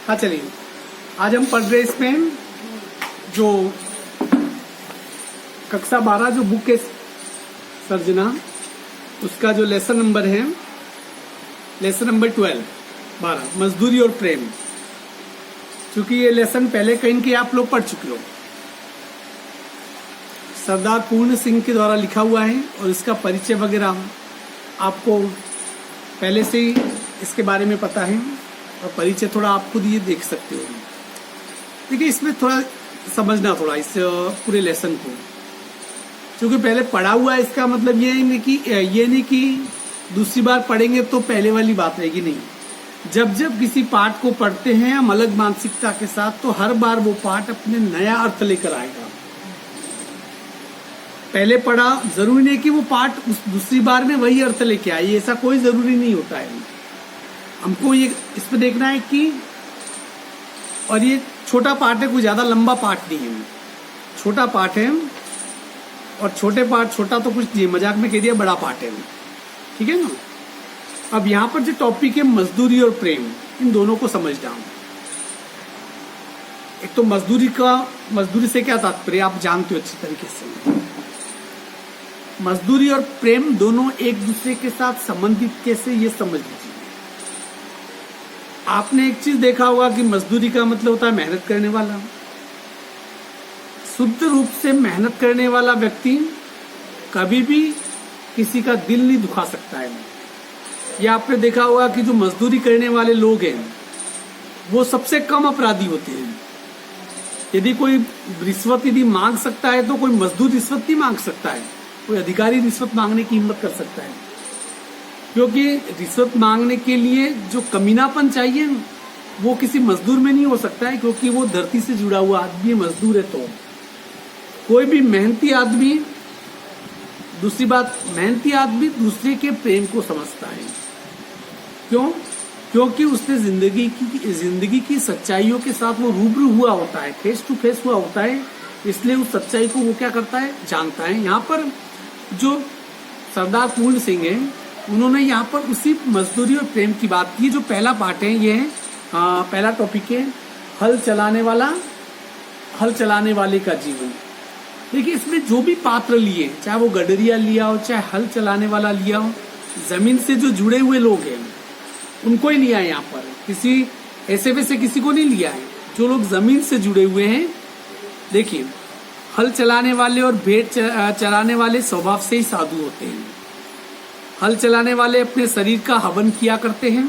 हाँ चलिए, आज हम पढ़ रहे इसमें जो कक्षा 12 जो बुक है सर्जना, उसका जो लेसन नंबर है, लेसन नंबर 12 मजदूरी और प्रेम। क्योंकि ये लेसन पहले कहीं के आप लोग पढ़ चुके हो, सरदार पूर्ण सिंह के द्वारा लिखा हुआ है और इसका परिचय वगैरह आपको पहले से ही इसके बारे में पता है और परिचय थोड़ा आप खुद ये देख सकते हो। देखिए, इसमें थोड़ा समझना थोड़ा इस पूरे लेसन को, क्योंकि पहले पढ़ा हुआ है इसका मतलब ये नहीं कि दूसरी बार पढ़ेंगे तो पहले वाली बात रहेगी। नहीं, जब जब किसी पाठ को पढ़ते हैं हम अलग मानसिकता के साथ, तो हर बार वो पाठ अपने नया अर्थ लेकर आएगा। पहले पढ़ा जरूरी नहीं कि वो पाठ उस दूसरी बार में वही अर्थ लेके आए, ऐसा कोई जरूरी नहीं होता है। हमको ये इसमें देखना है कि, और ये छोटा पाठ है, कोई ज्यादा लंबा पाठ नहीं है, छोटा पाठ है। और छोटे पाठ, छोटा तो कुछ नहीं, मजाक में कह दिया, बड़ा पाठ है, ठीक है ना। अब यहाँ पर जो टॉपिक है मजदूरी और प्रेम, इन दोनों को समझना। एक तो मजदूरी से क्या तात्पर्य आप जानते हो अच्छी तरीके से। मजदूरी और प्रेम दोनों एक दूसरे के साथ संबंधित कैसे, ये समझ लीजिए। आपने एक चीज देखा होगा कि मजदूरी का मतलब होता है मेहनत करने वाला। शुद्ध रूप से मेहनत करने वाला व्यक्ति कभी भी किसी का दिल नहीं दुखा सकता है। ये आपने देखा होगा कि जो मजदूरी करने वाले लोग हैं वो सबसे कम अपराधी होते हैं। यदि कोई रिश्वत यदि मांग सकता है तो कोई मजदूर रिश्वत नहीं मांग सकता है, कोई अधिकारी रिश्वत मांगने की हिम्मत कर सकता है। क्योंकि रिश्वत मांगने के लिए जो कमीनापन चाहिए वो किसी मजदूर में नहीं हो सकता है, क्योंकि वो धरती से जुड़ा हुआ आदमी मजदूर है। तो कोई भी मेहनती आदमी, दूसरी बात, मेहनती आदमी दूसरे के प्रेम को समझता है। क्यों? क्योंकि उसने जिंदगी की सच्चाइयों के साथ वो रूबरू हुआ होता है, फेस टू फेस हुआ होता है, इसलिए उस सच्चाई को वो क्या करता है, जानता है। यहाँ पर जो सरदार पूर्ण सिंह है, उन्होंने यहाँ पर उसी मजदूरी और प्रेम की बात की। जो पहला पार्ट है, ये है पहला टॉपिक है हल चलाने वाले का जीवन। देखिए, इसमें जो भी पात्र लिए, चाहे वो गडरिया लिया हो, चाहे हल चलाने वाला लिया हो, जमीन से जो जुड़े हुए लोग हैं उनको ही लिया है। यहाँ पर किसी ऐसे वैसे किसी को नहीं लिया है, जो लोग जमीन से जुड़े हुए हैं। देखिए, हल चलाने वाले और भेड़ चराने वाले स्वभाव से ही साधु होते हैं। हल चलाने वाले अपने शरीर का हवन किया करते हैं,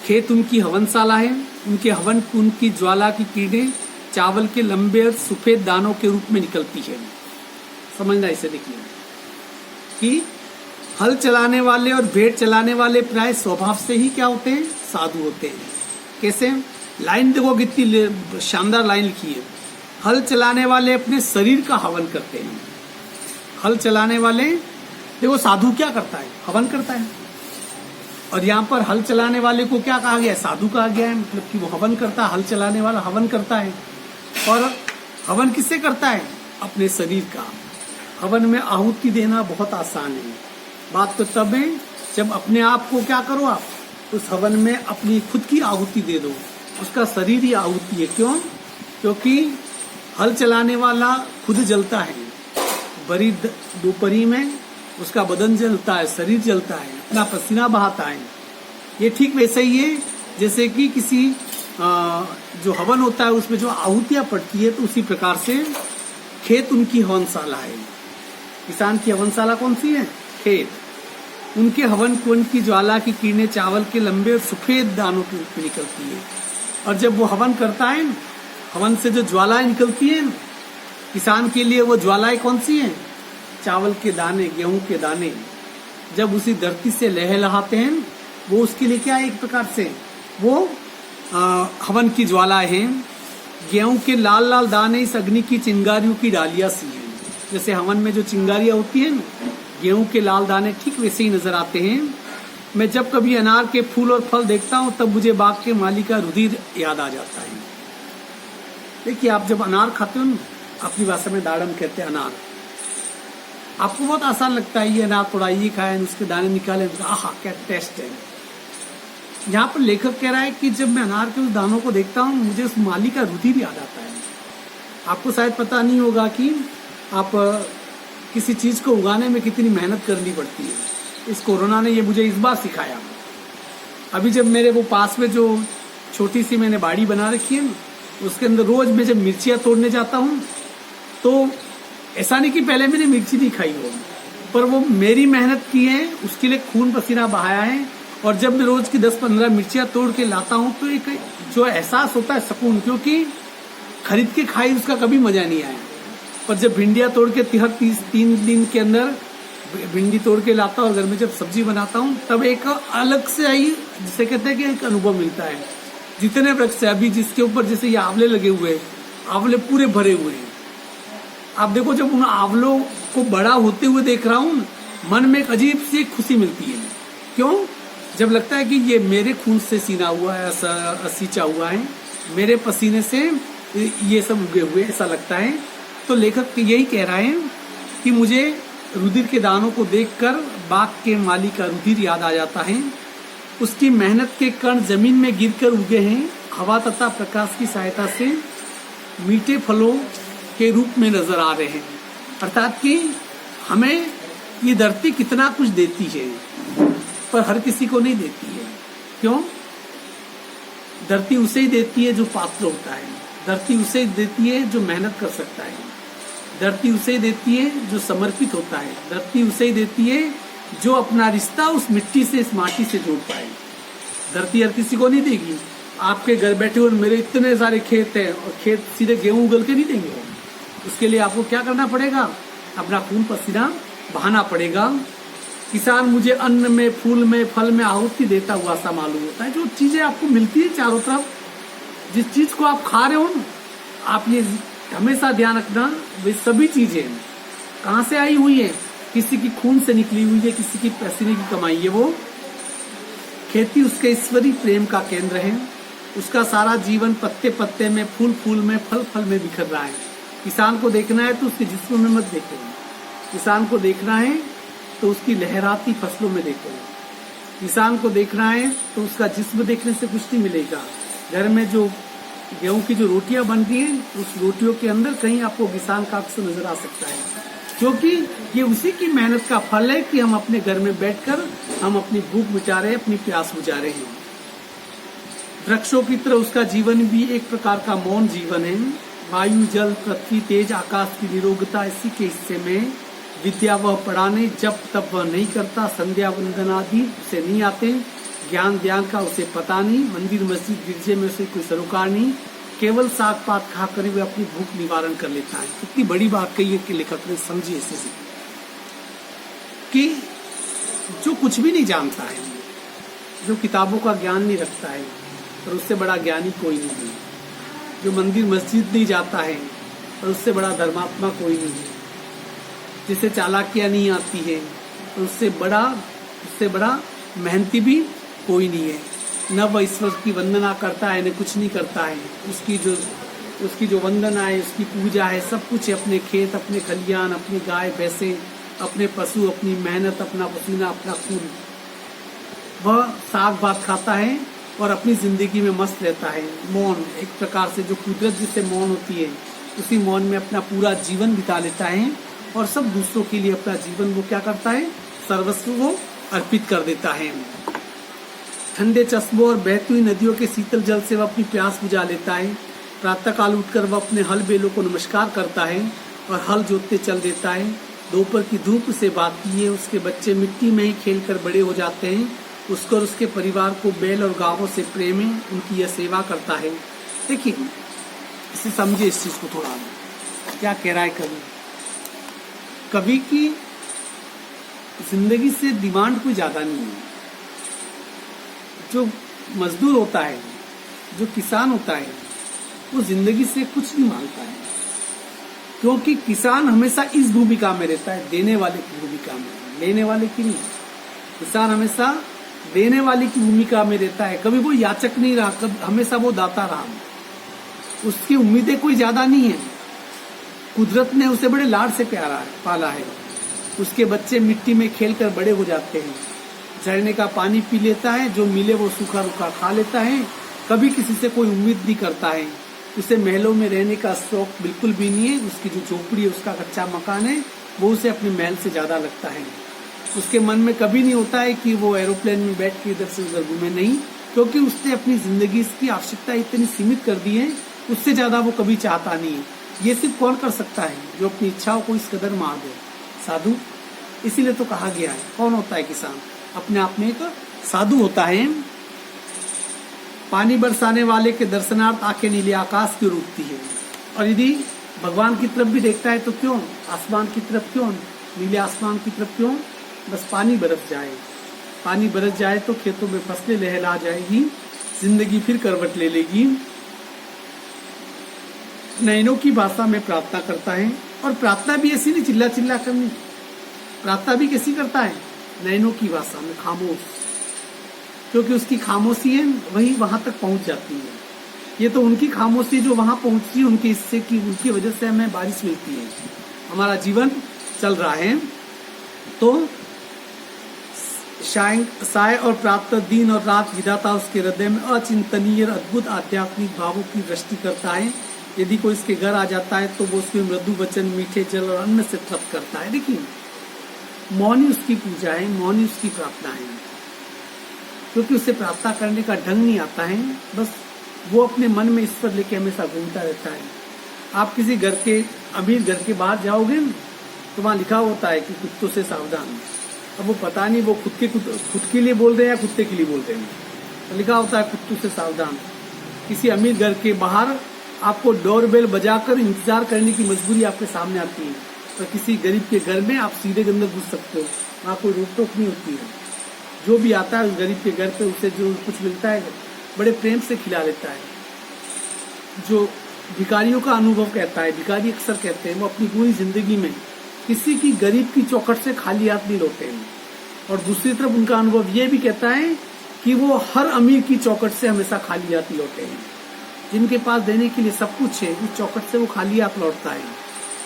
खेत उनकी हवनशाला है, उनके हवन कुंड की ज्वाला की किरणें चावल के लंबे और सफेद दानों के रूप में निकलती है। समझना इसे, देखिए कि हल चलाने वाले और भेड़ चलाने वाले प्राय स्वभाव से ही क्या होते हैं, साधु होते हैं। कैसे? लाइन देखो, कितनी शानदार लाइन लिखी है। हल चलाने वाले अपने शरीर का हवन करते हैं। हल चलाने वाले, देखो साधु क्या करता है, हवन करता है। और यहाँ पर हल चलाने वाले को क्या कहा गया है, साधु कहा गया है। मतलब कि वो हवन करता है, हल चलाने वाला हवन करता है। और हवन किससे करता है, अपने शरीर का। हवन में आहुति देना बहुत आसान है। बात तो तब है जब अपने आप को क्या करो, आप उस हवन में अपनी खुद की आहुति दे दो, उसका शरीर ही आहुति है। क्यों? क्योंकि हल चलाने वाला खुद जलता है, बड़ी दोपहरी में उसका बदन जलता है, शरीर जलता है, अपना पसीना बहाता है। ये ठीक वैसे ही है जैसे कि किसी जो हवन होता है उसमें जो आहुतियां पड़ती है, तो उसी प्रकार से खेत उनकी हवनशाला है। किसान की हवनशाला कौन सी है, खेत। उनके हवन कुंड की ज्वाला की किरणें चावल के लंबे और सफेद दानों के रूप में निकलती है। और जब वो हवन करता है, हवन से जो ज्वालाएं निकलती है, किसान के लिए वो ज्वालाएं कौन सी हैं, चावल के दाने, गेहूं के दाने। जब उसी धरती से लहलहाते हैं, वो उसके लिए क्या है, एक प्रकार से वो हवन की ज्वालाएं हैं। गेहूं के लाल लाल दाने इस अग्नि की चिंगारियों की डालियां सी हैं। जैसे हवन में जो चिंगारियां होती है ना, गेहूं के लाल दाने ठीक वैसे ही नजर आते हैं। मैं जब कभी अनार के फूल और फल देखता हूं, तब मुझे बाग के माली का रुधिर याद आ जाता है। देखिए, आप जब अनार खाते हो ना, अपनी भाषा में दाड़म कहते हैं अनार, आपको बहुत आसान लगता है, ये अनार तोड़ाइए, खाएं, उसके दाने निकालें, आहा क्या टेस्ट है। यहाँ पर लेखक कह रहा है कि जब मैं अनार के उस दानों को देखता हूँ मुझे उस माली का रुधिर याद आता है। आपको शायद पता नहीं होगा कि आप किसी चीज़ को उगाने में कितनी मेहनत करनी पड़ती है। इस कोरोना ने ये मुझे इस बार सिखाया। अभी जब मेरे वो पास में जो छोटी सी मैंने बाड़ी बना रखी है ना, उसके अंदर रोज मैं जब मिर्चियाँ तोड़ने जाता हूँ तो ऐसा नहीं कि पहले मैंने मिर्ची नहीं खाई हो, पर वो मेरी मेहनत की है, उसके लिए खून पसीना बहाया है। और जब मैं रोज की 10-15 मिर्चियाँ तोड़ के लाता हूँ तो एक जो एहसास होता है सुकून, क्योंकि खरीद के खाई उसका कभी मजा नहीं आया। पर जब भिंडियाँ तोड़ के 3 दिन के अंदर भिंडी तोड़ के लाता हूँ और घर में जब सब्जी बनाता हूँ तब एक अलग से आई, जिसे कहते हैं कि एक अनुभव मिलता है। जितने वृक्ष है अभी जिसके ऊपर जैसे ये आंवले लगे हुए, आंवले पूरे भरे हुए हैं। आप देखो जब उन आंवलों को बड़ा होते हुए देख रहा हूँ मन में एक अजीब सी खुशी मिलती है। क्यों? जब लगता है कि ये मेरे खून से सीना हुआ है, सींचा हुआ है, मेरे पसीने से ये सब उगे हुए, ऐसा लगता है। तो लेखक यही कह रहा है कि मुझे रुधिर के दानों को देखकर बाग के माली का रुधिर याद आ जाता है। उसकी मेहनत के कण जमीन में गिरकर उगे हैं, हवा तथा प्रकाश की सहायता से मीठे फलों के रूप में नजर आ रहे हैं। अर्थात कि हमें ये धरती कितना कुछ देती है पर हर किसी को नहीं देती है। क्यों? धरती उसे ही देती है जो पात्र होता है, धरती उसे ही देती है जो मेहनत कर सकता है, धरती उसे ही देती है जो समर्पित होता है, धरती उसे ही देती है जो अपना रिश्ता उस मिट्टी से, इस माटी से जोड़ पाए। धरती हर किसी को नहीं देगी। आपके घर बैठे हुए मेरे इतने सारे खेत हैं और खेत सीधे गेहूं उगल के नहीं देंगे। उसके लिए आपको क्या करना पड़ेगा? अपना खून पसीना बहाना पड़ेगा। किसान मुझे अन्न में, फूल में, फल में आहुति देता हुआ सा मालूम होता है। जो चीजें आपको मिलती है चारों तरफ, जिस चीज को आप खा रहे हो ना, आप ये हमेशा ध्यान रखना, वे सभी चीजें कहाँ से आई हुई है? किसी की खून से निकली हुई है, किसी की पसीने की कमाई है। वो खेती उसके ईश्वरीय प्रेम का केंद्र है। उसका सारा जीवन पत्ते पत्ते में, फूल फूल में, फल फल में बिखर रहा है। किसान को देखना है तो उसके जिस्म में मत देखो, किसान को देखना है तो उसकी लहराती फसलों में देखो। किसान को देखना है तो उसका जिस्म देखने से कुछ नहीं मिलेगा। घर में जो गेहूं की जो रोटियां बनती हैं, उस रोटियों के अंदर कहीं आपको किसान का अक्स नजर आ सकता है, क्योंकि ये उसी की मेहनत का फल है कि हम अपने घर में बैठकर हम अपनी भूख मिटा रहे हैं, अपनी प्यास बुझा रहे हैं। वृक्षों की तरह उसका जीवन भी एक प्रकार का मौन जीवन है। वायु, जल, पृथ्वी, तेज, आकाश की निरोगता इसी के हिस्से में। विद्या वह पढ़ाने, जब तब वह नहीं करता, संध्या वंदन आदि उसे नहीं आते, ज्ञान ध्यान का उसे पता नहीं, मंदिर मस्जिद गिरजे में उसे कोई सरोकार नहीं, केवल साग पात खाकर वे अपनी भूख निवारण कर लेता है। कितनी बड़ी बात कही है कि लेखक ने, समझी ऐसे कि जो कुछ भी नहीं जानता है, जो किताबों का ज्ञान नहीं रखता है, और उससे बड़ा ज्ञानी कोई नहीं है। जो मंदिर मस्जिद नहीं जाता है और उससे बड़ा धर्मात्मा कोई नहीं है। जिसे चालाकियां नहीं आती है और उससे बड़ा मेहनती भी कोई नहीं है। न वह ईश्वर की वंदना करता है, न कुछ नहीं करता है। उसकी जो वंदना है, उसकी पूजा है, सब कुछ है। अपने खेत, अपने खलियान, अपनी गाय भैंसे, अपने पशु, अपनी मेहनत, अपना पसीना, अपना खून, वह साग भात खाता है और अपनी जिंदगी में मस्त रहता है। मौन, एक प्रकार से जो कुदरत जिससे मौन होती है, उसी मौन में अपना पूरा जीवन बिता लेता है और सब दूसरों के लिए अपना जीवन वो क्या करता है, सर्वस्व वो अर्पित कर देता है। ठंडे चश्मों और बहती हुई नदियों के शीतल जल से वह अपनी प्यास बुझा लेता है। प्रातःकाल उठकर वह अपने हल बैलों को नमस्कार करता है और हल जोतते चल देता है। दोपहर की धूप से बाती है, उसके बच्चे मिट्टी में ही खेलकर बड़े हो जाते हैं। उसको और उसके परिवार को बैल और गांवों से प्रेम है, उनकी यह सेवा करता है। देखिए, इसे समझिए इस चीज को थोड़ा, क्या कह रहा है कवि। कवि की जिंदगी से डिमांड कोई ज्यादा नहीं है। जो मजदूर होता है, जो किसान होता है, वो जिंदगी से कुछ नहीं मांगता है, क्योंकि किसान हमेशा इस भूमिका में रहता है, देने वाले की भूमिका में, लेने वाले की नहीं। किसान हमेशा देने वाले की भूमिका में रहता है, कभी वो याचक नहीं रहा, कभी हमेशा वो दाता रहा। उसकी उम्मीदें कोई ज्यादा नहीं है। कुदरत ने उसे बड़े लाड से प्यारा है, पाला है। उसके बच्चे मिट्टी में खेलकर बड़े हो जाते हैं। झरने का पानी पी लेता है, जो मिले वो सूखा रूखा खा लेता है, कभी किसी से कोई उम्मीद नहीं करता है। उसे महलों में रहने का शौक बिल्कुल भी नहीं है। उसकी जो झोपड़ी है, उसका कच्चा मकान है, वो उसे अपने महल से ज्यादा लगता है। उसके मन में कभी नहीं होता है कि वो एरोप्लेन में बैठ के इधर से उधर घूमे, नहीं, क्योंकि उसने अपनी जिंदगी की आवश्यकता इतनी सीमित कर दी है, उससे ज्यादा वो कभी चाहता नहीं है। ये सिर्फ कौन कर सकता है? जो अपनी इच्छाओं को इस कदर मार दे, साधु। इसीलिए तो कहा गया है, कौन होता है किसान? अपने आप में एक साधु होता है। पानी बरसाने वाले के दर्शनार्थ आंखें नीले आकाश की रूपती है। और यदि भगवान की तरफ भी देखता है तो क्यों, आसमान की तरफ क्यों, नीले आसमान की तरफ क्यों? बस पानी बरस जाए, पानी बरस जाए तो खेतों में फसलें लहला जाएगी, जिंदगी फिर करवट ले लेगी। नयनों की भाषा में प्रार्थना करता है, और प्रार्थना भी ऐसी नहीं चिल्ला चिल्ला करनी, प्रार्थना भी कैसी करता है? नयनों की भाषा में, खामोश, क्योंकि उसकी खामोशी है वही वहां तक पहुंच जाती है। ये तो उनकी खामोशी जो वहां पहुंचती है, उनकी इससे की उनकी वजह से हमें बारिश मिलती है, हमारा जीवन चल रहा है। तो साय और प्रातः, दिन और रात, विधाता उसके हृदय में अचिंतनीय अद्भुत आध्यात्मिक भावों की दृष्टि करता है। यदि कोई इसके घर आ जाता है तो वो उसके मृदु वचन, मीठे जल और अन्न से तृप्त करता है। देखिए, मौन ही उसकी पूजा है, मौन ही उसकी प्रार्थना है, क्योंकि उसे प्रार्थना करने का ढंग नहीं आता है। बस वो अपने मन में ईश्वर लेके हमेशा घूमता रहता है। आप किसी घर के, अमीर घर के बाहर जाओगे तो वहां लिखा होता है कि कुत्तों से सावधान। अब वो पता नहीं वो खुद के लिए बोल रहे हैं या कुत्ते के लिए बोल रहे हैं, तो लिखा होता है कुत्तों से सावधान। किसी अमीर घर के बाहर आपको डोरबेल बजाकर इंतजार करने की मजबूरी आपके सामने आती है, और किसी गरीब के घर में आप सीधे अंदर घुस सकते हो, वहाँ कोई रोक टोक नहीं होती है। जो भी आता है उस गरीब के घर पे, उसे जो कुछ मिलता है बड़े प्रेम से खिला लेता है। जो भिखारियों का अनुभव कहता है, भिखारी अक्सर कहते हैं वो अपनी पूरी जिंदगी में किसी की गरीब की चौखट से खाली हाथ नहीं लौटे हैं। और दूसरी तरफ उनका अनुभव ये भी कहता है कि वो हर अमीर की चौखट से हमेशा खाली हाथ लौटे हैं। जिनके पास देने के लिए सब कुछ है, उस चौखट से वो खाली हाथ लौटता है।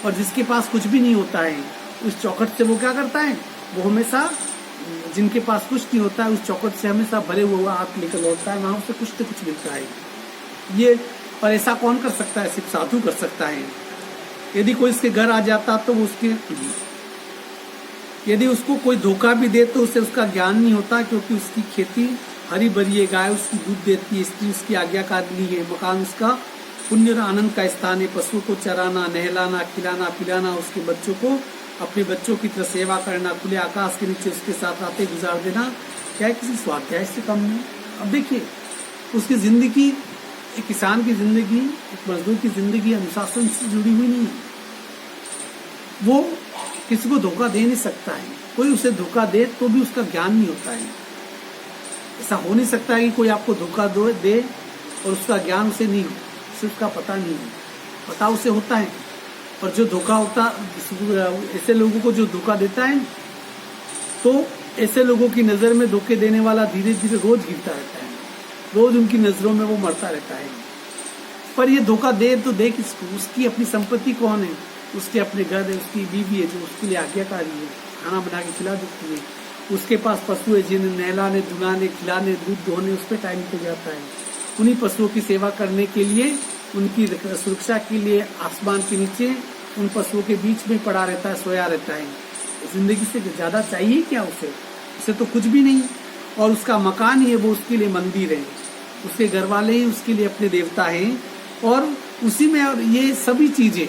और जिसके पास कुछ भी नहीं होता है, उस चौखट से वो क्या करता है? वो हमेशा, जिनके पास कुछ नहीं होता है, उस चौखट से हमेशा भरे हुआ हाथ लेकर लौटता है, वहां उसे कुछ न कुछ मिलता है। ये, और ऐसा कौन कर सकता है? सिर्फ साधु कर सकता है। यदि कोई इसके घर आ जाता तो उसके, यदि उसको कोई धोखा भी दे तो उसे उसका ज्ञान नहीं होता, क्योंकि उसकी खेती हरी भरी है, गाय उसकी दूध देती है, स्त्री उसकी आज्ञाकारी है, मकान उसका पुण्य और आनंद का स्थान है। पशुओं को चराना, नहलाना, खिलाना, पिलाना, उसके बच्चों को अपने बच्चों की तरह सेवा करना, खुले आकाश के नीचे उसके साथ रातें गुजार देना, क्या है किसी स्वाध्याय से कम नहीं। अब देखिए, उसकी जिंदगी, एक किसान की जिंदगी, एक मजदूर की जिंदगी अनुशासन से जुड़ी हुई नहीं है। वो किसी को धोखा दे नहीं सकता है। कोई उसे धोखा दे तो भी उसका ज्ञान नहीं होता है। ऐसा हो नहीं सकता है कि कोई आपको धोखा दे और उसका ज्ञान उसे नहीं हो, उसे उसका पता नहीं हो। पता उसे होता है, और जो धोखा होता, ऐसे लोगों को जो धोखा देता है, तो ऐसे लोगों की नजर में धोखे देने वाला धीरे धीरे रोज गिरता रहता है, रोज उनकी नजरों में वो मरता रहता है। पर ये धोखा दे तो दे किसको? उसकी अपनी संपत्ति कौन है? उसके अपने घर है, उसकी बीवी है जो उसके लिए आज्ञाकारी है, खाना बना के खिला देती है, उसके पास पशु है जिन्हें नहलाने, धुलाने, खिलाने, दूध दोहने, उस पर टाइम निकल जाता है। उन्हीं पशुओं की सेवा करने के लिए, उनकी सुरक्षा के लिए आसमान के नीचे उन पशुओं के बीच में पड़ा रहता है, सोया रहता है। जिंदगी से ज्यादा चाहिए क्या उसे? उसे तो कुछ भी नहीं। और उसका मकान ही है वो उसके लिए मंदिर है, उसके घर वाले ही उसके लिए अपने देवता हैं, और उसी में, और ये सभी चीजें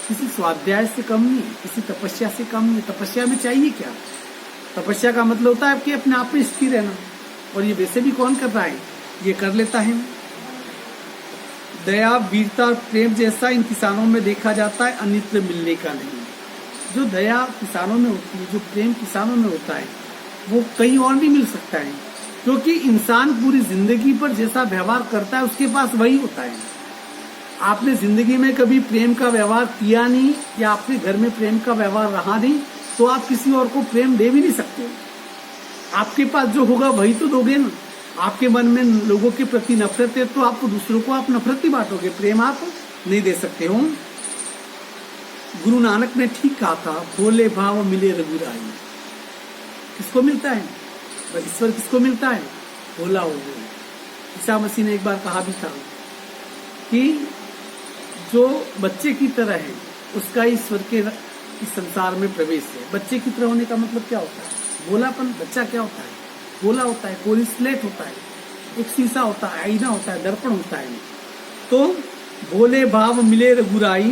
किसी स्वाध्याय से कम नहीं, किसी तपस्या से कम नहीं। तपस्या में चाहिए क्या? तपस्या का मतलब होता है कि अपने आप में स्थिर रहना, और ये वैसे भी कौन कर रहा है? ये कर लेता है। दया, वीरता और प्रेम जैसा इन किसानों में देखा जाता है, अन्यत्र मिलने का नहीं। जो दया किसानों में होती है, जो प्रेम किसानों में होता है, वो कहीं और नहीं मिल सकता है, क्योंकि इंसान पूरी जिंदगी पर जैसा व्यवहार करता है उसके पास वही होता है। आपने जिंदगी में कभी प्रेम का व्यवहार किया नहीं, या आपके घर में प्रेम का व्यवहार रहा नहीं, तो आप किसी और को प्रेम दे भी नहीं सकते। आपके पास जो होगा वही तो दोगे ना। आपके मन में लोगों के प्रति नफरत है तो आपको दूसरों को आप नफरत ही बांटोगे, प्रेम आप नहीं दे सकते हो। गुरु नानक ने ठीक कहा था, भोले भाव मिले रघुराई। किसको मिलता है? पर ईश्वर किसको मिलता है? भोला हो गया। ईसा मसीह ने एक बार कहा भी था कि जो बच्चे की तरह है उसका ईश्वर के इस संसार में प्रवेश है। बच्चे की तरह होने का मतलब क्या होता है? भोलापन। बच्चा क्या होता है? भोला होता है, कोरी स्लेट होता है, एक शीशा होता है, आईना होता है, दर्पण होता है। तो भोले भाव मिले रघुराई,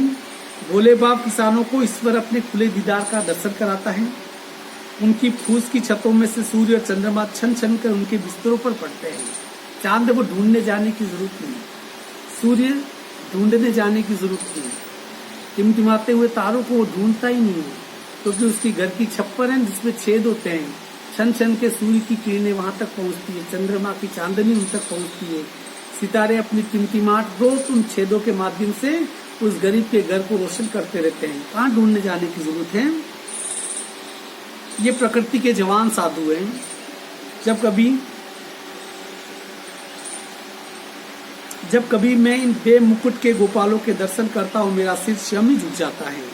भोले भाव किसानों को ईश्वर अपने खुले दीदार का दर्शन कराता है। उनकी फूस की छतों में से सूर्य और चंद्रमा छन छन कर उनके बिस्तरों पर पड़ते हैं। चांद को ढूंढने जाने की जरूरत नहीं, सूर्य ढूंढने जाने की जरूरत नहीं, टिमटिमाते हुए तारों को वो ढूंढता ही नहीं है, क्योंकि उसकी घर की छप्पर है जिसमें छेद होते हैं। छन छन के सूर्य की किरणें वहां तक पहुंचती है, चंद्रमा की चांदनी उन तक पहुंचती है। सितारे अपनी टिमटिमाहट रोज उन छेदों के माध्यम से उस गरीब के घर को रोशन करते रहते हैं। कहाँ ढूंढने जाने की जरूरत है? ये प्रकृति के जवान साधु हैं। जब कभी मैं इन बेमुकुट के गोपालों के दर्शन करता हूँ, मेरा सिर स्वयं ही झुक जाता है।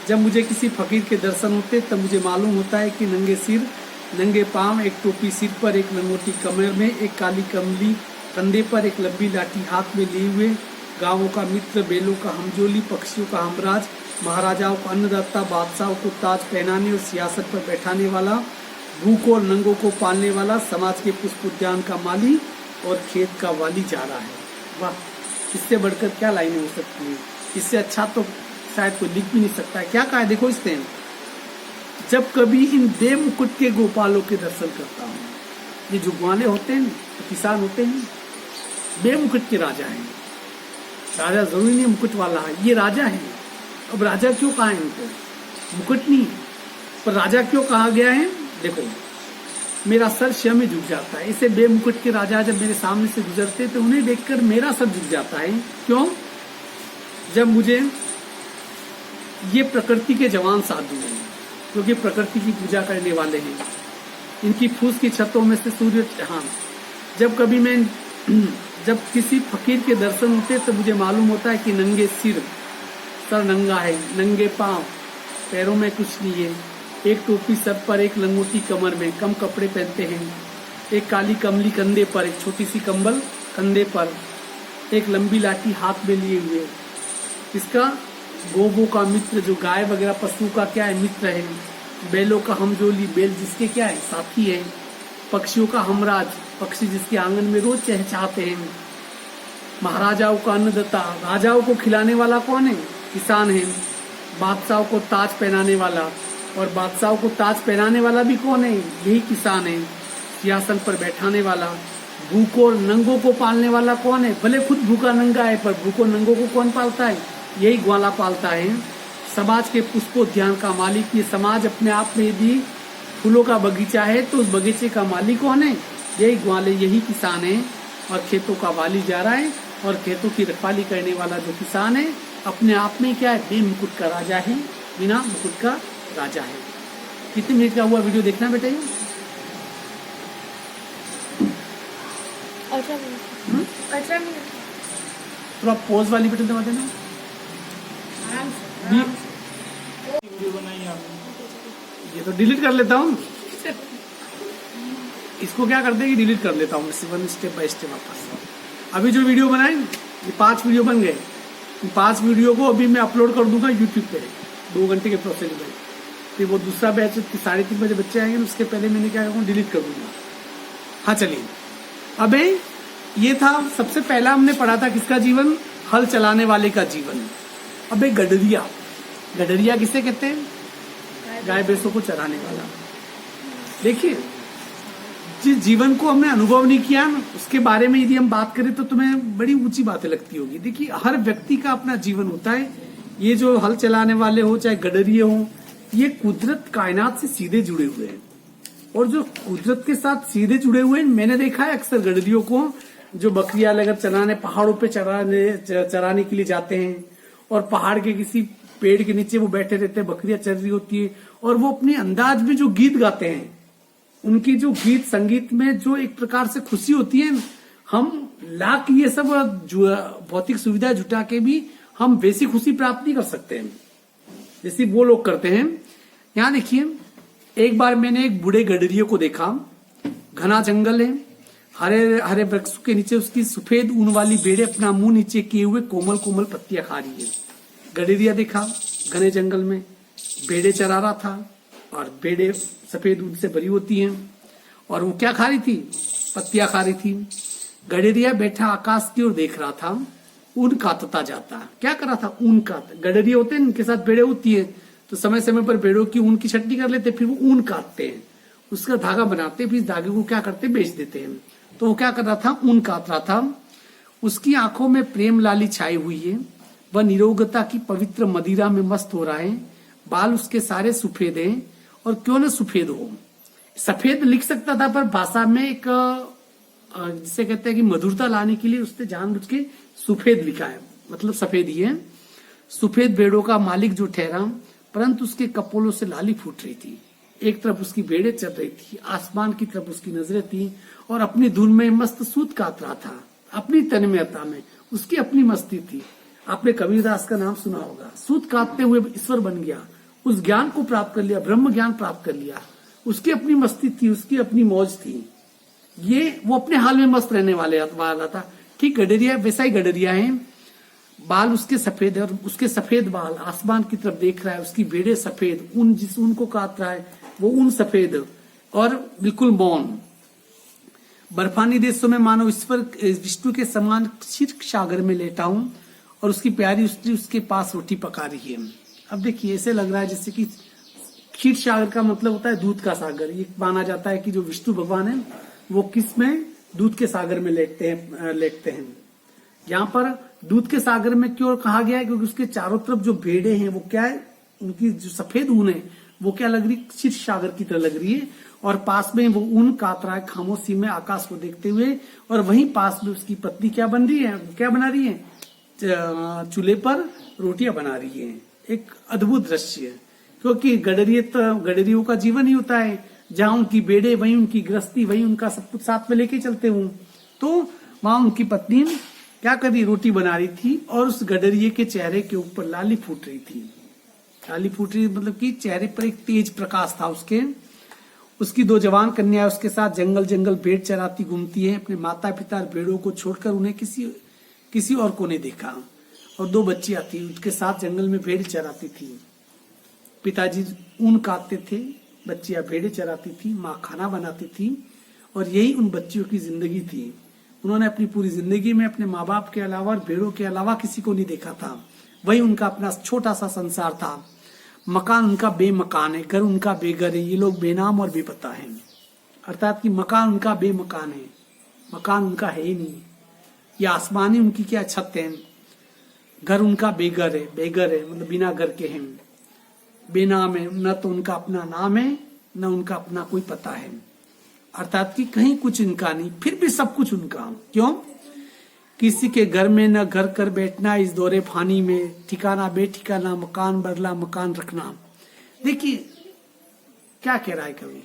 जब मुझे किसी फकीर के दर्शन होते तब मुझे मालूम होता है कि नंगे सिर, नंगे पांव, एक टोपी सिर पर, एक लंगोटी कमर में, एक काली कमली कंधे पर, एक लंबी लाठी हाथ में लिए हुए, गांवों का मित्र, बेलों का हमजोली, पक्षियों का हमराज, महाराजाओं का अन्नदाता, बादशाहों को ताज पहनाने और सियासत पर बैठाने वाला, भूखों और नंगों को पालने वाला, समाज के पुष्प उद्यान का माली और खेत का वाली जा रहा है। वाह, इससे बढ़कर क्या लाइनें हो सकती है? इससे अच्छा तो शायद कोई लिख भी नहीं सकता है। क्या कहा है देखो इसने, जब कभी इन बेमुकुट के गोपालों के दर्शन करता हूँ। ये जो ग्वाले होते हैं, किसान होते हैं, बेमुकुट के राजा हैं। राजा जरूरी नहीं मुकुट वाला है, ये राजा है। अब राजा क्यों कहा है इनको? मुकुट नहीं, पर राजा क्यों कहा गया है? देखो, मेरा सर स्वयं ही झुक जाता है। इसे बेमुकुट के राजा जब मेरे सामने से गुजरते तो उन्हें देखकर मेरा सर झुक जाता है। क्यों? जब मुझे ये प्रकृति के जवान साधु हैं, क्योंकि प्रकृति की पूजा करने वाले हैं। इनकी फूस की छतों में से सूर्य, हाँ, जब किसी फकीर के दर्शन होते तो मुझे मालूम होता है कि नंगे सिर, सर नंगा है, नंगे पांव, पैरों में कुछ नहीं है, एक टोपी सर पर, एक लंगोटी कमर में, कम कपड़े पहनते हैं, एक काली कमली कंधे पर, एक छोटी सी कंबल कंधे पर, एक लंबी लाठी हाथ में लिए हुए। इसका गोगों का मित्र, जो गाय वगैरह पशु का क्या है? मित्र है। बैलों का हमजोली, बैल जिसके क्या है? साथी है। पक्षियों का हमराज, पक्षी जिसके आंगन में रोज चहचहाते हैं। महाराजाओं का अन्नदाता, राजाओं को खिलाने वाला कौन है? किसान है। बादशाहों को ताज पहनाने वाला, और बादशाहों को ताज पहनाने वाला भी कौन है? यही किसान है। सिंहासन पर बैठाने वाला, भूखों और नंगों को पालने वाला कौन है? भले खुद भूखा नंगा है, पर भूखों नंगों को कौन पालता है? यही ग्वाला पालता है। समाज के पुष्पोद्यान का मालिक, ये समाज अपने आप में यदि फूलों का बगीचा है तो उस बगीचे का मालिक कौन है? यही ग्वाले, यही किसान है। और खेतों का वाली जा रहा है, और खेतों की रखवाली करने वाला जो किसान है अपने आप में क्या है? बेमुकुट का राजा है, बिना मुकुट का राजा है। कितने मिनट का हुआ वीडियो देखना बेटा? ये 18 मिनट। थोड़ा पॉज वाली बटन दबा देना। वीडियो बनाई आपने? ये तो डिलीट कर लेता हूँ, इसको क्या करते हैं कि डिलीट कर लेता हूँ स्टेप बाय स्टेप वापस। अभी जो वीडियो बनाए, ये 5 वीडियो बन गए। 5 वीडियो को अभी मैं अपलोड कर दूंगा यूट्यूब पे 2 घंटे के प्रोसेस में। फिर वो दूसरा बैच 3:30 बजे बच्चे आएंगे, उसके पहले मैंने क्या करूँगा? डिलीट कर दूंगा। हाँ चलिए, अबे ये था सबसे पहला हमने पढ़ा था किसका जीवन? हल चलाने वाले का जीवन। अबे गडरिया, गडरिया किसे कहते हैं? गाय भैंसों को चराने वाला। देखिए, जिस जीवन को हमने अनुभव नहीं किया ना, उसके बारे में यदि हम बात करें तो तुम्हें बड़ी ऊंची बातें लगती होगी। देखिए, हर व्यक्ति का अपना जीवन होता है। ये जो हल चलाने वाले हो, चाहे गडरिये हो, ये कुदरत कायनात से सीधे जुड़े हुए हैं। और जो कुदरत के साथ सीधे जुड़े हुए हैं, मैंने देखा है अक्सर गडरियों को, जो बकरियां लेकर चराने, पहाड़ों पे चराने के लिए जाते हैं, और पहाड़ के किसी पेड़ के नीचे वो बैठे रहते हैं, बकरियां चल रही होती है, और वो अपने अंदाज में जो गीत गाते हैं, उनकी जो गीत संगीत में जो एक प्रकार से खुशी होती है, हम लाख ये सब भौतिक सुविधा जुटा के भी हम वैसी खुशी प्राप्त नहीं कर सकते हैं जैसे वो लोग करते हैं। यहाँ देखिए, एक बार मैंने एक बूढ़े गडरिये को देखा घना जंगल है, हरे हरे वृक्षों के नीचे उसकी सफेद ऊन वाली भेड़े अपना मुंह नीचे किए हुए कोमल कोमल पत्तियां खा रही है। गडेरिया देखा घने जंगल में भेड़े चरा रहा था, और भेड़े सफेद ऊन से भरी होती हैं, और वो क्या खा रही थी? पत्तियां खा रही थी। गडेरिया बैठा आकाश की ओर देख रहा था, ऊन काटता जाता। क्या कर रहा था? ऊन काट। गडेरिया होते हैं, इनके साथ भेड़े होती है, तो समय समय पर भेड़ों की ऊन की छटनी कर लेते, फिर वो ऊन काटते हैं, उसका धागा बनाते, फिर इस धागे को क्या करते? बेच देते हैं। तो वो क्या कर रहा था? ऊन काट रहा था। उसकी आंखों में प्रेम लाली छाई हुई है, वह निरोगता की पवित्र मदिरा में मस्त हो रहा है। बाल उसके सारे सफेद हैं, और क्यों न सफेद हो, सफेद लिख सकता था, पर भाषा में एक जिसे कहते हैं कि मधुरता लाने के लिए उसने जानबूझ के सफेद लिखा है, मतलब सफेद ही है। सफेद भेड़ों का मालिक जो ठहरा, परंतु उसके कपोलों से लाली फूट रही थी। एक तरफ उसकी भेड़ें चल रही थी, आसमान की तरफ उसकी नजरें थी, और अपनी धुन में मस्त सूत काट रहा था। अपनी तन्मयता में उसकी अपनी मस्ती थी। आपने कबीरदास का नाम सुना होगा। सूत काटते हुए ईश्वर बन गया, उस ज्ञान को प्राप्त कर लिया, ब्रह्म ज्ञान प्राप्त कर लिया। उसकी अपनी मस्ती थी, उसकी अपनी मौज थी। ये वो अपने हाल में मस्त रहने वाला था। ठीक गडरिया वैसा ही गडरिया है। बाल उसके सफेद है, और उसके सफेद बाल आसमान की तरफ देख रहा है। उसकी भेड़े सफेद, ऊन जिस ऊन को काट रहा है वो ऊन सफेद और बिल्कुल मौन। बर्फानी देशों में मानो ईश्वर विष्णु के समान क्षीर सागर में लेटा हूं, और उसकी प्यारी स्त्री उसके पास रोटी पका रही है। अब देखिए, ऐसे लग रहा है जैसे कि क्षीर सागर का मतलब होता है दूध का सागर। ये माना जाता है कि जो विष्णु भगवान है वो किस में? दूध के सागर में लेटते हैं। यहाँ पर दूध के सागर में क्यों कहा गया है? क्योंकि उसके चारों तरफ जो भेड़े हैं वो क्या है, उनकी जो सफेद ऊन है वो क्या लग रही? क्षीर सागर की तरह लग रही है। और पास में वो ऊन काट रहा है खामोशी में आकाश को देखते हुए, और वहीं पास में उसकी पत्नी क्या बन रही है? क्या बना रही है? चूल्हे पर रोटियां बना रही है। एक अद्भुत दृश्य है, क्योंकि गडरियों का जीवन ही होता है, जहां उनकी बेड़े वहीं उनकी गृहस्थी, वहीं उनका सब कुछ साथ में लेके चलते हूं। तो वहां उनकी पत्नी क्या कर रही? रोटी बना रही थी, और उस गडरिये के चेहरे के ऊपर लाली फूट रही थी। लाली फूट रही मतलब कि चेहरे पर एक तेज प्रकाश था उसके। उसकी दो जवान कन्याएं उसके साथ जंगल जंगल भेड़ चराती घूमती है। अपने माता पिता भेड़ों को छोड़कर उन्हें किसी और को नहीं देखा। और दो बच्चियां थी उसके साथ जंगल में भेड़ चराती थी। पिताजी ऊन काटते थे, बच्चियां भेड़े चराती थी, माँ खाना बनाती थी, और यही उन बच्चियों की जिंदगी थी। उन्होंने अपनी पूरी जिंदगी में अपने माँ बाप के अलावा और भेड़ों के अलावा किसी को नहीं देखा था। वही उनका अपना छोटा सा संसार था। मकान उनका बेमकान है, घर उनका बेघर है। ये लोग बेनाम और बेपता हैं, अर्थात कि मकान उनका बेमकान है, मकान उनका है ही नहीं। ये आसमानी उनकी क्या छत है, घर उनका बेघर है मतलब बिना घर के हैं, बेनाम है। न तो उनका अपना नाम है, न उनका अपना कोई पता है, अर्थात कि कहीं कुछ इनका नहीं, फिर भी सब कुछ उनका। क्यों? किसी के घर में न घर कर बैठना इस दौरे फानी में, ठिकाना बेठिकाना मकान बदला मकान रखना। देखिए क्या कह रहा है कवि,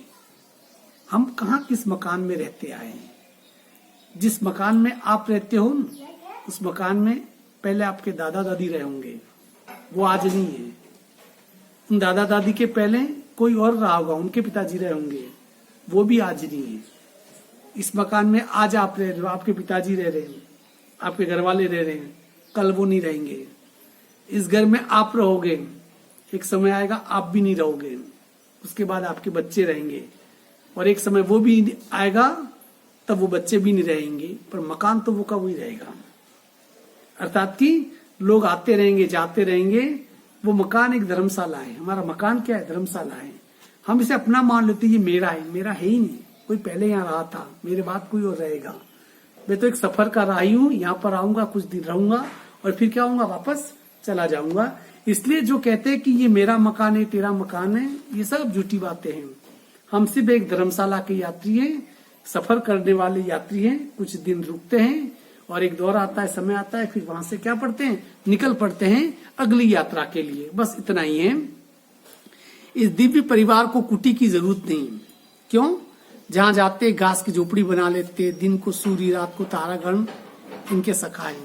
हम कहाँ किस मकान में रहते आए हैं। जिस मकान में आप रहते हो उस मकान में पहले आपके दादा दादी रहे होंगे, वो आज नहीं है। उन दादा दादी के पहले कोई और रहा होगा, उनके पिताजी रहे होंगे, वो भी आज नहीं है। इस मकान में आज आप रह रहे हो, आपके पिताजी रह रहे हैं, आपके घर वाले रह रहे हैं, कल वो नहीं रहेंगे। इस घर में आप रहोगे, एक समय आएगा आप भी नहीं रहोगे, उसके बाद आपके बच्चे रहेंगे, और एक समय वो भी आएगा तब वो बच्चे भी नहीं रहेंगे, पर मकान तो वो का वही रहेगा। अर्थात कि लोग आते रहेंगे जाते रहेंगे, वो मकान एक धर्मशाला है। हमारा मकान क्या है? धर्मशाला है। हम इसे अपना मान लेते ये मेरा है, मेरा है ही नहीं। कोई पहले यहाँ रहा था, मेरे बाद कोई और रहेगा। मैं तो एक सफर का राही हूँ, यहाँ पर आऊंगा, कुछ दिन रहूंगा, और फिर क्या होऊंगा? वापस चला जाऊंगा। इसलिए जो कहते हैं कि ये मेरा मकान है, तेरा मकान है, ये सब झूठी बातें हैं। हम सिर्फ एक धर्मशाला के यात्री हैं, सफर करने वाले यात्री हैं। कुछ दिन रुकते हैं और एक दौर आता है, समय आता है, फिर वहां से क्या पढ़ते हैं? निकल पड़ते हैं अगली यात्रा के लिए। बस इतना ही है। इस दिव्य परिवार को कुटी की जरूरत नहीं। क्यों? जहां जाते घास की झोपड़ी बना लेते, दिन को सूर्य रात को तारागण इनके सखा है।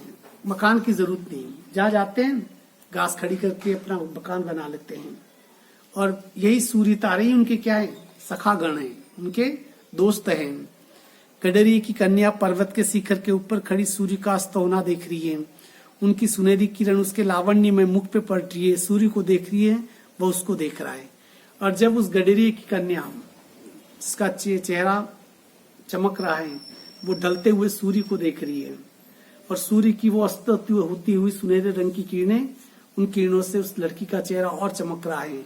मकान की जरूरत नहीं। जहां जाते हैं घास खड़ी करके अपना मकान बना लेते हैं, और यही सूर्य तारे ही उनके क्या है? सखागण है, उनके दोस्त हैं। गडरिये की कन्या पर्वत के शिखर के ऊपर खड़ी सूर्य का अस्त होना देख रही है। उनकी सुनहरी किरण उसके लावण्य में मुख पे पड़ रही है। सूर्य को देख रही है, वह उसको देख रहा है। और जब उस गडरिये की कन्या जिसका चेहरा चमक रहा है, वो ढलते हुए सूर्य को देख रही है और सूर्य की वो अस्त होती हुई सुनहरे रंग की किरणें, उन किरणों से उस लड़की का चेहरा और चमक रहा है।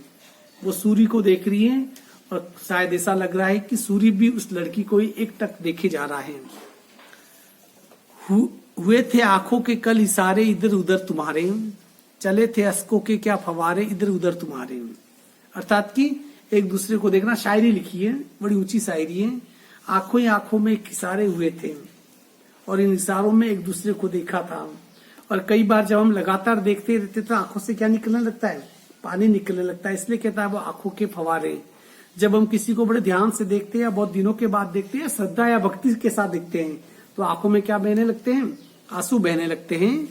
वो सूर्य को देख रही है और शायद ऐसा लग रहा है कि सूर्य भी उस लड़की को ही एक टक देखे जा रहा है। हुए थे आंखों के कल इशारे इधर उधर तुम्हारे, चले थे अश्कों के क्या फवारे इधर उधर तुम्हारे। अर्थात कि एक दूसरे को देखना। शायरी लिखी है, बड़ी ऊंची शायरी है। आंखों ही आंखों में इशारे हुए थे और इन इशारों में एक दूसरे को देखा था। और कई बार जब हम लगातार देखते रहते तो आंखों से क्या निकलने लगता है? पानी निकलने लगता है। इसलिए कहता है वो आंखों के फवारे। जब हम किसी को बड़े ध्यान से देखते हैं या बहुत दिनों के बाद देखते हैं, श्रद्धा या भक्ति के साथ देखते हैं, तो आंखों में क्या बहने लगते हैं? आंसू बहने लगते हैं।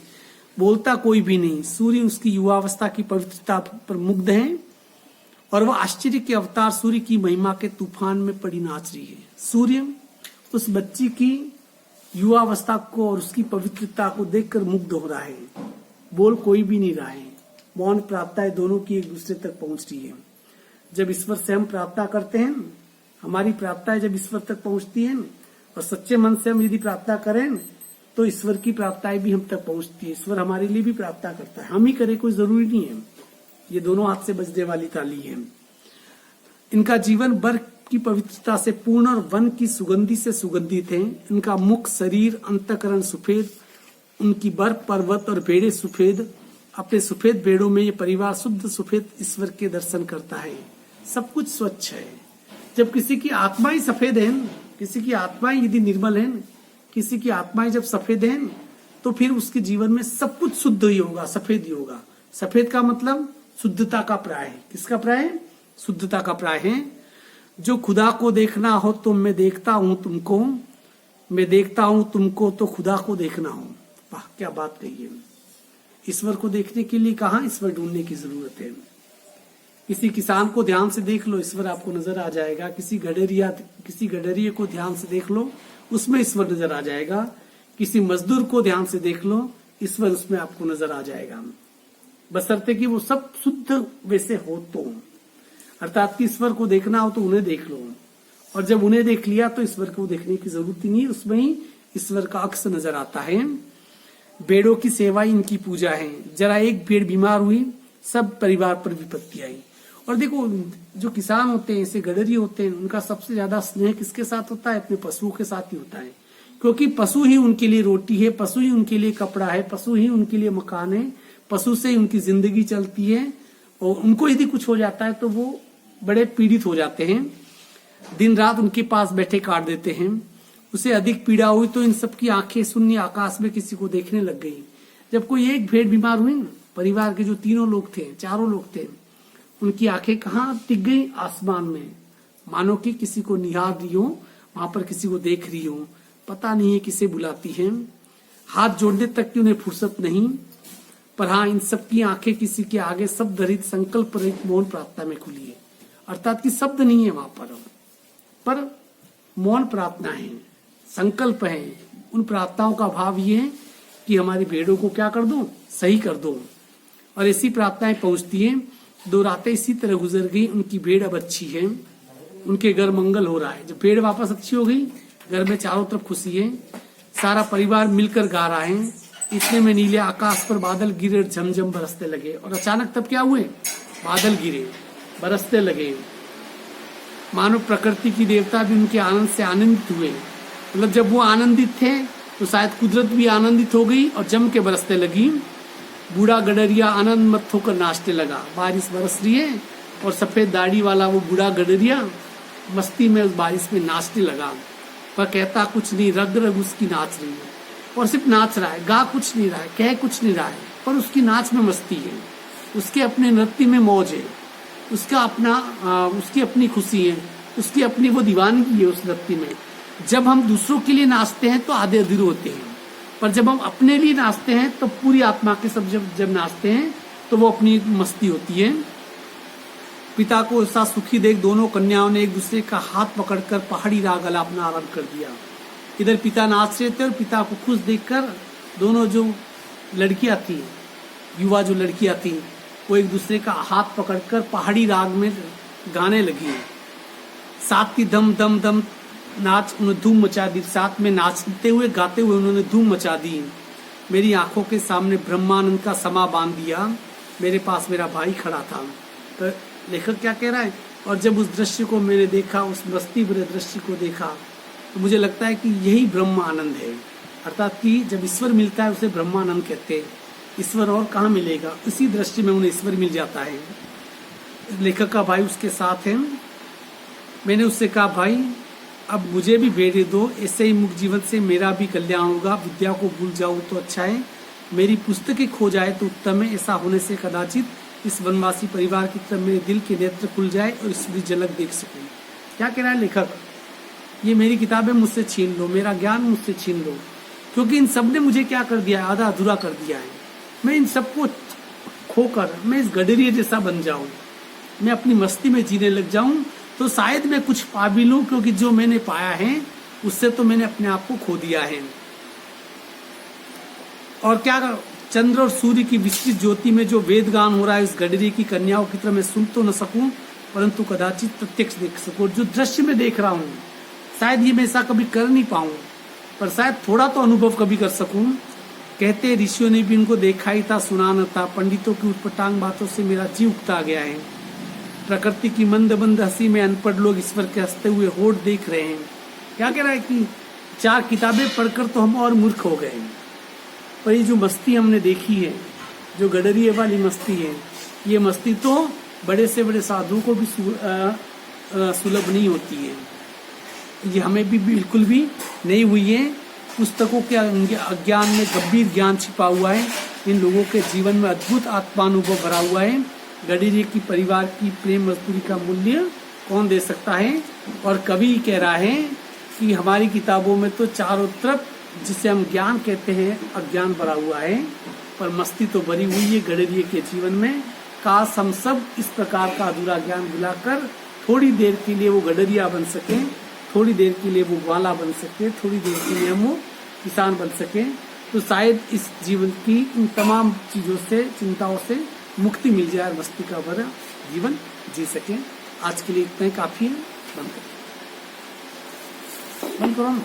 बोलता कोई भी नहीं, सूर्य उसकी युवावस्था की पवित्रता पर मुग्ध है और वह आश्चर्य के अवतार सूर्य की महिमा के तूफान में पड़ी नाच रही है। सूर्य उस बच्ची की युवावस्था को और उसकी पवित्रता को देखकर मुग्ध हो रहा है। बोल कोई भी नहीं रहा है। मौन प्रार्थनाएं दोनों की एक दूसरे तक पहुंच रही है। जब ईश्वर से हम प्रार्थना करते हैं, हमारी प्रार्थनाएं जब ईश्वर तक पहुंचती है और सच्चे मन से हम यदि प्रार्थना करें तो ईश्वर की प्रार्थनाएं भी हम तक पहुंचती है। ईश्वर हमारे लिए भी प्रार्थना करता है, हम ही करें कोई जरूरी नहीं है। ये दोनों हाथ से बजने वाली ताली है। इनका जीवन बर्फ की पवित्रता से पूर्ण और वन की सुगंधी से सुगंधित है। इनका मुख, शरीर, अंतःकरण सफेद, उनकी बर्फ, पर्वत और भेड़े सफेद। अपने सफेद भेड़ों में ये परिवार शुद्ध सफेद ईश्वर के दर्शन करता है। सब कुछ स्वच्छ है। जब किसी की आत्मा ही सफेद है, किसी की आत्मा यदि निर्मल है, किसी की आत्माएं जब सफेद है, तो फिर उसके जीवन में सब कुछ शुद्ध ही होगा, सफेद ही होगा। सफेद का मतलब शुद्धता का प्राय है। किसका प्राय है? शुद्धता का प्राय है। जो खुदा को देखना हो तो मैं देखता हूं तुमको, मैं देखता हूं तुमको तो खुदा को देखना हो। वाह, क्या बात कही है। ईश्वर को देखने के लिए कहाँ ईश्वर ढूंढने की जरूरत है। किसी किसान को ध्यान से देख लो, ईश्वर आपको नजर आ जाएगा। किसी गडरिये को ध्यान से देख लो, उसमें ईश्वर नजर आ जाएगा। किसी मजदूर को ध्यान से देख लो, ईश्वर उसमें आपको नजर आ जाएगा, बशर्ते कि वो सब शुद्ध वैसे हो तो। अर्थात कि ईश्वर को देखना हो तो उन्हें देख लो, और जब उन्हें देख लिया तो ईश्वर को देखने की जरूरत ही नहीं, उसमें ही ईश्वर का अक्स नजर आता है। भेड़ों की सेवा इनकी पूजा है। जरा एक भेड़ बीमार हुई, सब परिवार पर विपत्ति आई। और देखो, जो किसान होते हैं, ऐसे गडरिये होते हैं, उनका सबसे ज्यादा स्नेह किसके साथ होता है? अपने पशुओं के साथ ही होता है। क्योंकि पशु ही उनके लिए रोटी है, पशु ही उनके लिए कपड़ा है, पशु ही उनके लिए मकान है, पशु से ही उनकी जिंदगी चलती है। और उनको यदि कुछ हो जाता है तो वो बड़े पीड़ित हो जाते हैं। दिन रात उनके पास बैठे काट देते हैं। उसे अधिक पीड़ा हुई तो इन सबकी आंखें शून्य आकाश में किसी को देखने लग गई। जब कोई एक भेड़ बीमार हुई ना, परिवार के जो तीनों लोग थे, चारों लोग थे, उनकी आंखें कहाँ टिक गई? आसमान में, मानो कि किसी को निहार रही हो, वहां पर किसी को देख रही हो। पता नहीं है किसे बुलाती है। हाथ जोड़ने तक की उन्हें फुर्सत नहीं। पर हाँ, इन सबकी आंखें किसी के आगे शब्द रहित, संकल्प रहित मौन प्रार्थना में खुली है। अर्थात कि शब्द नहीं है वहां पर मौन प्रार्थना है, संकल्प है। उन प्रार्थनाओं का भाव ये है कि हमारी भेड़ों को क्या कर दो? सही कर दो। और ऐसी प्रार्थनाएं पहुंचती है। 2 रातें इसी तरह गुजर गई। उनकी भेड़ अब अच्छी है, उनके घर मंगल हो रहा है। जब भेड़ वापस अच्छी हो गई, घर में चारों तरफ खुशी है, सारा परिवार मिलकर गा रहा है। इतने में नीले आकाश पर बादल गिरे, झमझम बरसते लगे। और अचानक तब क्या हुए? बादल गिरे, बरसते लगे। मानो प्रकृति की देवता भी उनके आनंद से आनंदित हुए। मतलब जब वो आनंदित थे तो शायद कुदरत भी आनंदित हो गई और जम के बरसते लगी। बूढ़ा गडरिया आनंद मत होकर नाचने लगा। बारिश बरस रही है और सफेद दाढ़ी वाला वो बूढ़ा गडरिया मस्ती में उस बारिश में नाचने लगा। पर कहता कुछ नहीं, रग रग उसकी नाच रही है। और सिर्फ नाच रहा है, गा कुछ नहीं रहा है, कह कुछ नहीं रहा है, पर उसकी नाच में मस्ती है, उसके अपने नृत्य में मौज है, उसका अपना उसकी अपनी खुशी है, उसकी अपनी वो दीवानगी है उस नृत्य में। जब हम दूसरों के लिए नाचते हैं तो आधे अधूरे होते हैं, पर जब हम अपने लिए नाचते हैं तो पूरी आत्मा के सब जब नाचते हैं तो वो अपनी मस्ती होती है। पिता को ऐसा सुखी देख दोनों कन्याओं ने एक दूसरे का हाथ पकड़कर पहाड़ी राग आलापना आरंभ कर दिया। इधर पिता नाच रहे थे और पिता को खुश देखकर दोनों जो लड़कियां थी, युवा जो लड़कियां थी, वो एक दूसरे का हाथ पकड़कर पहाड़ी राग में गाने लगी। साथ ही दम दम दम नाच उन्होंने धूम मचा दी। साथ में नाचते हुए गाते हुए उन्होंने धूम मचा दी। मेरी आंखों के सामने ब्रह्मानंद का समा बांध दिया। मेरे पास मेरा भाई खड़ा था। तो लेखक क्या कह रहा है, और जब उस दृश्य को मैंने देखा, उस मस्ती भरे दृश्य को देखा, तो मुझे लगता है कि यही ब्रह्म आनंद है। अर्थात कि जब ईश्वर मिलता है उसे ब्रह्मानंद कहते हैं। ईश्वर और कहाँ मिलेगा, इसी दृष्टि में उन्हें ईश्वर मिल जाता है। लेखक का भाई उसके साथ है। मैंने उससे कहा, भाई अब मुझे भी भेजे दो, ऐसे ही मुक्त जीवन से मेरा भी कल्याण होगा। विद्या को भूल जाऊं तो अच्छा है, मेरी पुस्तकें खो जाए तो उत्तम है। ऐसा होने से कदाचित इस वनवासी परिवार की तरफ मेरे दिल के नेत्र खुल जाए और ईश्वरी झलक देख सकूं। क्या कह रहा है लेखक, ये मेरी किताबें मुझसे छीन लो, मेरा ज्ञान मुझसे छीन लो, क्योंकि इन सब ने मुझे क्या कर दिया, आधा अधूरा कर दिया है। मैं इन सबको खोकर मैं इस गडरिये जैसा बन जाऊं, मैं अपनी मस्ती में जीने लग जाऊं, तो शायद मैं कुछ पा भी लूं, क्योंकि जो मैंने पाया है उससे तो मैंने अपने आप को खो दिया है। और क्या, चंद्र और सूर्य की विस्तृत ज्योति में जो वेद गान हो रहा है, इस गडरिये की कन्याओं की तरह मैं सुन तो न सकूं, परंतु कदाचित प्रत्यक्ष देख सकूं। जो दृश्य में देख रहा हूं, शायद ये मैं ऐसा कभी कर नहीं पाऊं, पर शायद थोड़ा तो अनुभव कभी कर सकूं। कहते ऋषियों ने भी इनको देखा ही था, सुना न था। पंडितों की उटपटांग बातों से मेरा जी उगता गया है। प्रकृति की मंद मंद हंसी में अनपढ़ लोग ईश्वर के हंसते हुए होठ देख रहे हैं। क्या कह रहा है कि 4 किताबें पढ़कर तो हम और मूर्ख हो गए, पर ये जो मस्ती हमने देखी है, जो गडरिये वाली मस्ती है, ये मस्ती तो बड़े से बड़े साधुओं को भी सुलभ नहीं होती है। ये हमें भी बिल्कुल भी नहीं हुई है। पुस्तकों के अज्ञान में गंभीर ज्ञान छिपा हुआ है। इन लोगों के जीवन में अद्भुत आत्मानुभव भरा हुआ है। गडरिये की परिवार की प्रेम मजदूरी का मूल्य कौन दे सकता है। और कवि कह रहा है कि हमारी किताबों में तो चारों तरफ जिसे हम ज्ञान कहते हैं अज्ञान भरा हुआ है, पर मस्ती तो भरी हुई है गडरिये के जीवन में। काश हम सब इस प्रकार का अधूरा ज्ञान बुलाकर थोड़ी देर के लिए वो गडरिया बन सके, थोड़ी देर के लिए वो ग्वाला बन सके, थोड़ी देर के लिए हम वो किसान बन सके, तो शायद इस जीवन की इन तमाम चीजों से, चिंताओं से मुक्ति मिल जाए और मस्ती का भरा जीवन जी सके। आज के लिए इतना ही काफी है। बंद करो ना।